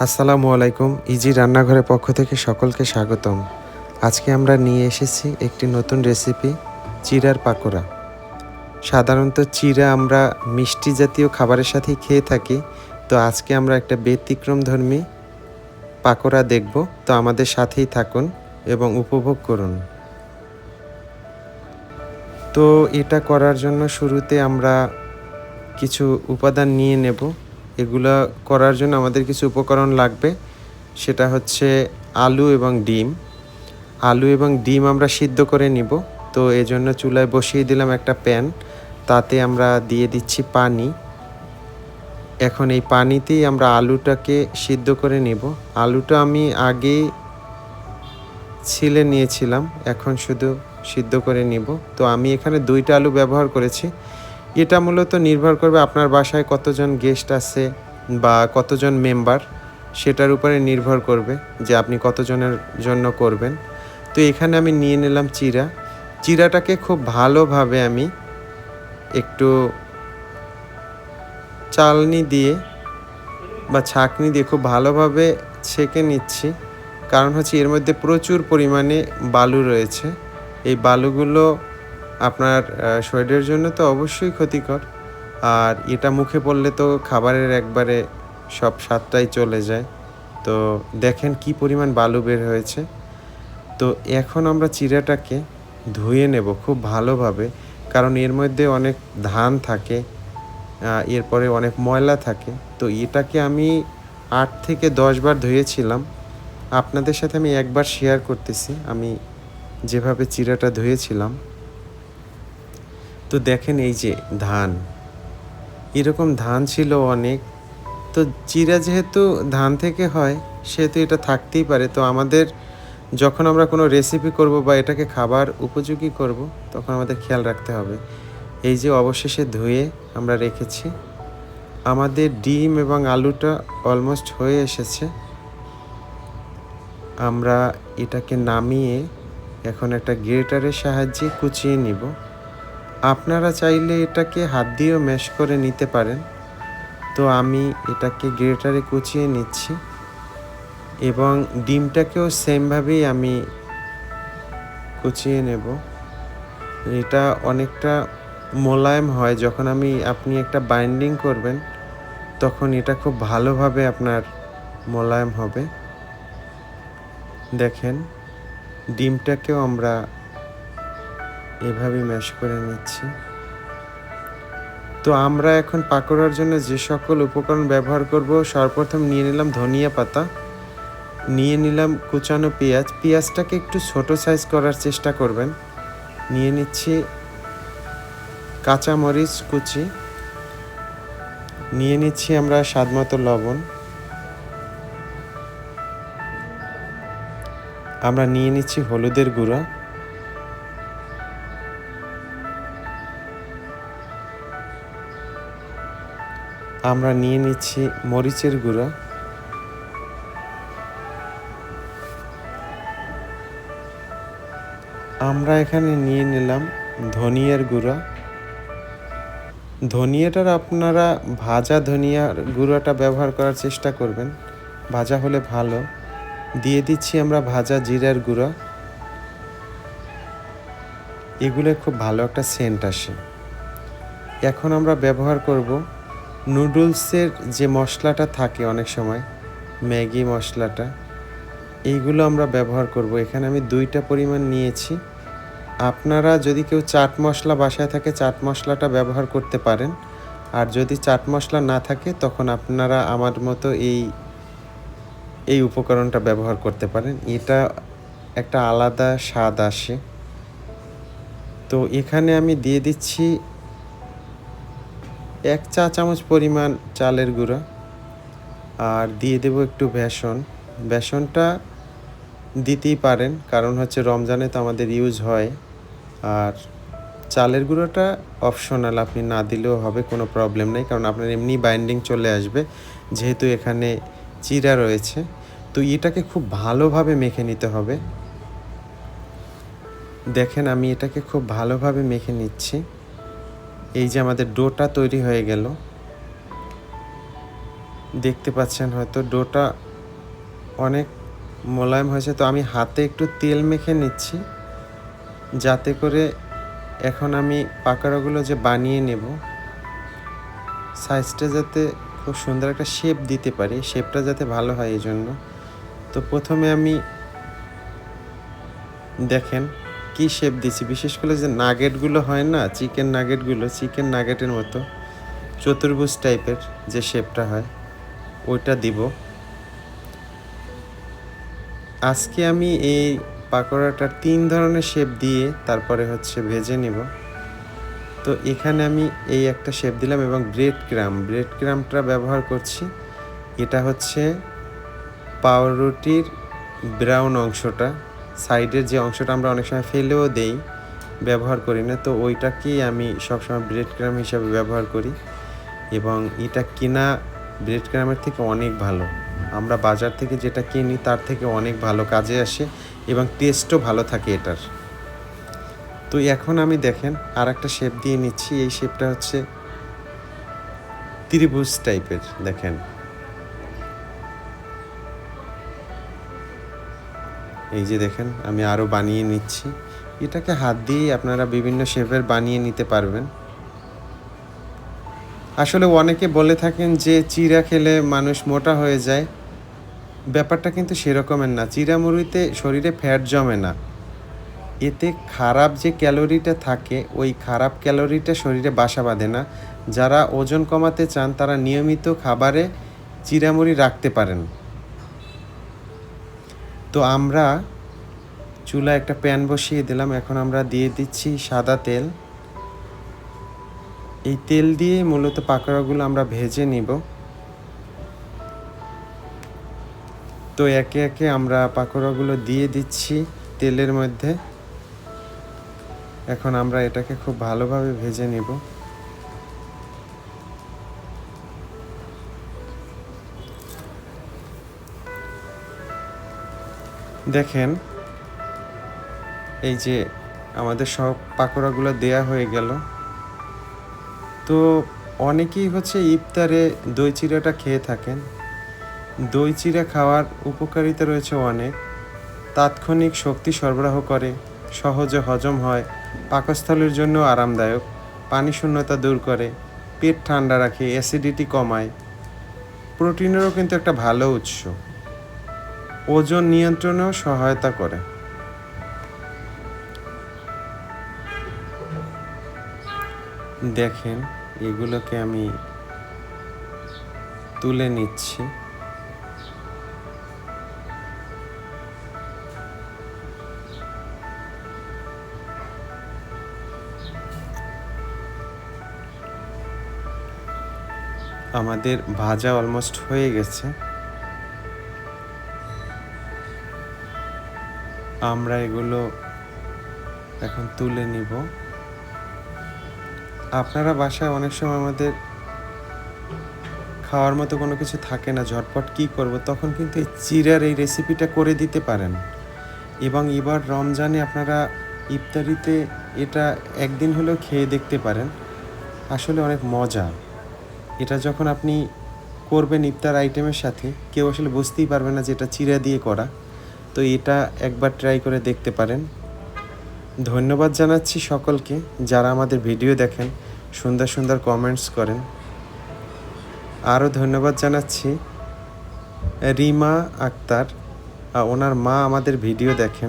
আসসালামু আলাইকুম। ইজি রান্নাঘরের পক্ষ থেকে সকলকে স্বাগতম। আজকে আমরা নিয়ে এসেছি একটি নতুন রেসিপি, চিড়ার পাকোড়া। সাধারণত চিড়া আমরা মিষ্টি জাতীয় খাবারের সাথেই খেয়ে থাকি। তো আজকে আমরা একটা ব্যতিক্রমধর্মী পাকোড়া দেখব। তো আমাদের সাথেই থাকুন এবং উপভোগ করুন। তো এটা করার জন্য শুরুতে আমরা কিছু উপাদান নিয়ে নেব। এগুলা করার জন্য আমাদের কিছু উপকরণ লাগবে। সেটা হচ্ছে আলু এবং ডিম। আলু এবং ডিম আমরা সিদ্ধ করে নিব। তো এজন্য চুলায় বসিয়ে দিলাম একটা প্যান। তাতে আমরা দিয়ে দিচ্ছি পানি। এখন এই পানিতেই আমরা আলুটাকে সিদ্ধ করে নিব। আলুটা আমি আগেই ছিলে নিয়েছিলাম, এখন শুধু সিদ্ধ করে নিব। তো আমি এখানে ২টা আলু ব্যবহার করেছি। এটা মূলত নির্ভর করবে আপনার বাসায় কতজন গেস্ট আছে বা কতজন মেম্বার, সেটার উপরে নির্ভর করবে যে আপনি কতজনের জন্য করবেন। তো এখানে আমি নিয়ে নিলাম চিড়া। চিড়াটাকে খুব ভালোভাবে আমি একটু চালনি দিয়ে বা ছাঁকনি দিয়ে খুব ভালোভাবে ছেঁকে নিচ্ছি। কারণ হচ্ছে এর মধ্যে প্রচুর পরিমাণে বালু রয়েছে। এই বালুগুলো আপনার শরীরের জন্য তো অবশ্যই ক্ষতিকর। আর এটা মুখে পড়লে তো খাবারের একবারে সব স্বাদটাই চলে যায়। তো দেখেন কি পরিমাণ বালু বের হয়েছে। তো এখন আমরা চিড়াটাকে ধুয়ে নেব খুব ভালোভাবে। কারণ এর মধ্যে অনেক ধান থাকে, এরপরে অনেক ময়লা থাকে। তো এটাকে আমি ৮ থেকে ১০ বার ধুয়েছিলাম। আপনাদের সাথে আমি একবার শেয়ার করতেছি আমি যেভাবে চিড়াটা ধুয়েছিলাম। তো দেখেন এই যে ধান, এরকম ধান ছিল অনেক। তো চিড়া যেহেতু ধান থেকে হয় সেহেতু এটা থাকতেই পারে। তো আমাদের যখন আমরা কোনো রেসিপি করব বা এটাকে খাবার উপযোগী করব, তখন আমাদের খেয়াল রাখতে হবে। এই যে অবশেষে ধুয়ে আমরা রেখেছি। আমাদের ডিম এবং আলুটা অলমোস্ট হয়ে এসেছে। আমরা এটাকে নামিয়ে এখন একটা গ্রেটারের সাহায্যে কুচিয়ে নিব। আপনারা চাইলে এটাকে হাত দিয়েও ম্যাশ করে নিতে পারেন। তো আমি এটাকে গ্রেটারে কুচিয়ে নিচ্ছি এবং ডিমটাকেও সেমভাবেই আমি কুচিয়ে নেব। এটা অনেকটা মোলায়েম হয় যখন আপনি একটা বাইন্ডিং করবেন, তখন এটা খুব ভালোভাবে আপনার মোলায়েম হবে। দেখেন ডিমটাকেও আমরা এভাবেই ম্যাশ করে নিচ্ছি। তো আমরা এখন পাকোড়ার জন্য যে সকল উপকরণ ব্যবহার করব, সর্বপ্রথম নিয়ে নিলাম ধনিয়া পাতা, নিয়ে নিলাম কুচানো পেঁয়াজ। পেঁয়াজটাকে একটু ছোট সাইজ করার চেষ্টা করবেন। নিয়ে নিচ্ছি কাঁচামরিচ কুচি, নিয়ে নিচ্ছি আমরা স্বাদমতো লবণ, আমরা নিয়ে নিচ্ছি হলুদের গুঁড়া, আমরা নিয়ে নিচ্ছি মরিচের গুঁড়া, আমরা এখানে নিয়ে নিলাম ধনিয়ার গুঁড়া। ধনিয়াটার আপনারা ভাজা ধনিয়ার গুঁড়োটা ব্যবহার করার চেষ্টা করবেন, ভাজা হলে ভালো। দিয়ে দিচ্ছি আমরা ভাজা জিরার গুঁড়া। এগুলো খুব ভালো একটা সেন্ট আসে। এখন আমরা ব্যবহার করব নুডলসের যে মশলাটা থাকে অনেক সময়, ম্যাগি মশলাটা, এইগুলো আমরা ব্যবহার করব। এখানে আমি 2টা পরিমাণ নিয়েছি। আপনারা যদি কেউ চাট মশলা বাসায় থাকে, চাট মশলাটা ব্যবহার করতে পারেন। আর যদি চাট মশলা না থাকে, তখন আপনারা আমার মতো এই উপকরণটা ব্যবহার করতে পারেন। এটা একটা আলাদা স্বাদ আসে। তো এখানে আমি দিয়ে দিচ্ছি 1 চা চামচ পরিমাণ চালের গুঁড়া, আর দিয়ে দেব একটু বেসন। বেসনটা দিতেই পারেন, কারণ হচ্ছে রমজানে তো আমাদের ইউজ হয়। আর চালের গুঁড়োটা অপশনাল, আপনি না দিলেও হবে, কোনো প্রবলেম নেই, কারণ আপনার এমনি বাইন্ডিং চলে আসবে যেহেতু এখানে চিড়া রয়েছে। তো এটাকে খুব ভালোভাবে মেখে নিতে হবে। দেখেন আমি এটাকে খুব ভালোভাবে মেখে নিচ্ছি। এই যে আমাদের ডোটা তৈরি হয়ে গেল, দেখতে পাচ্ছেন হয়তো ডোটা অনেক মোলায়েম হয়েছে। তো আমি হাতে একটু তেল মেখে নিচ্ছি, যাতে করে এখন আমি পাকোড়াগুলো যে বানিয়ে নেব, সাইজটা যাতে খুব সুন্দর একটা শেপ দিতে পারি, শেপটা যাতে ভালো হয় এজন্য। তো প্রথমে আমি দেখেন কি শেপ দিচ্ছি, বিশেষ করে যে নাগেটগুলো হয় না, চিকেন নাগেটগুলো, চিকেন নাগেটের মতো চতুর্ভুজ টাইপের যে শেপটা হয় ওইটা দিব। আজকে আমি এই পাকোড়াটা 3 ধরনের শেপ দিয়ে তারপরে হচ্ছে ভেজে নেব। তো এখানে আমি এই একটা শেপ দিলাম এবং ব্রেড ক্রামটা ব্যবহার করছি। এটা হচ্ছে পাউরুটির ব্রাউন অংশটা, সাইডের যে অংশটা আমরা অনেক সময় ফেলেও দেই, ব্যবহার করি না, তো ওইটাকেই আমি সবসময় ব্রেড ক্রাম হিসাবে ব্যবহার করি। এবং এটা কিনা ব্রেড ক্রামের থেকে অনেক ভালো, আমরা বাজার থেকে যেটা কিনি তার থেকে অনেক ভালো কাজে আসে এবং টেস্টও ভালো থাকে এটার। তো এখন আমি দেখেন আর একটা শেপ দিয়ে নিচ্ছি। এই শেপটা হচ্ছে ত্রিভুজ টাইপের, দেখেন এই যে দেখেন আমি আরও বানিয়ে নিচ্ছি। এটাকে হাত দিয়েই আপনারা বিভিন্ন শেপের বানিয়ে নিতে পারবেন। আসলে অনেকে বলে থাকেন যে চিড়া খেলে মানুষ মোটা হয়ে যায়, ব্যাপারটা কিন্তু সেরকমের না। চিড়ামুড়িতে শরীরে ফ্যাট জমে না, এতে খারাপ যে ক্যালোরিটা থাকে ওই খারাপ ক্যালোরিটা শরীরে বাসা বাঁধে না। যারা ওজন কমাতে চান তারা নিয়মিত খাবারে চিড়ামুড়ি রাখতে পারেন। তো আমরা চুলায় একটা প্যান বসিয়ে দিলাম, এখন আমরা দিয়ে দিচ্ছি সাদা তেল। এই তেল দিয়ে মূলত পাকোড়াগুলো আমরা ভেজে নিব। তো একে একে আমরা পাকোড়াগুলো দিয়ে দিচ্ছি তেলের মধ্যে। এখন আমরা এটাকে খুব ভালোভাবে ভেজে নেব। দেখেন এই যে আমাদের সব পাকোড়াগুলো দেয়া হয়ে গেল। তো অনেকেই হচ্ছে ইফতারে দই চিড়াটা খেয়ে থাকেন। দই চিড়া খাওয়ার উপকারিতা রয়েছে অনেক। তাৎক্ষণিক শক্তি সরবরাহ করে, সহজে হজম হয়, পাকস্থলীর জন্য আরামদায়ক, পানি শূন্যতা দূর করে, পেট ঠান্ডা রাখে, অ্যাসিডিটি কমায়, প্রোটিনেরও কিন্তু একটা ভালো উৎস, ওজন নিয়ন্ত্রণেও সহায়তা করে। দেখেন এগুলোকে আমি তুলে নিচ্ছি। আমাদের ভাজা অলমোস্ট হয়ে গেছে, আমরা এগুলো এখন তুলে নিব। আপনারা বাসায় অনেক সময় আমাদের খাওয়ার মতো কোনো কিছু থাকে না, ঝটপট কী করব, তখন কিন্তু এই চিড়ার এই রেসিপিটা করে দিতে পারেন। এবং এবার রমজানে আপনারা ইফতারিতে এটা একদিন হলেও খেয়ে দেখতে পারেন, আসলে অনেক মজা। এটা যখন আপনি করবেন ইফতার আইটেমের সাথে, কেউ আসলে বুঝতেই পারবে না যে এটা চিড়া দিয়ে করা। তো এটা একবার ট্রাই করে দেখতে পারেন। ধন্যবাদ জানাচ্ছি সকলকে যারা আমাদের ভিডিও দেখেন, সুন্দর সুন্দর কমেন্টস করেন। আরও ধন্যবাদ জানাচ্ছি রিমা আক্তার, ওনার মা আমাদের ভিডিও দেখেন।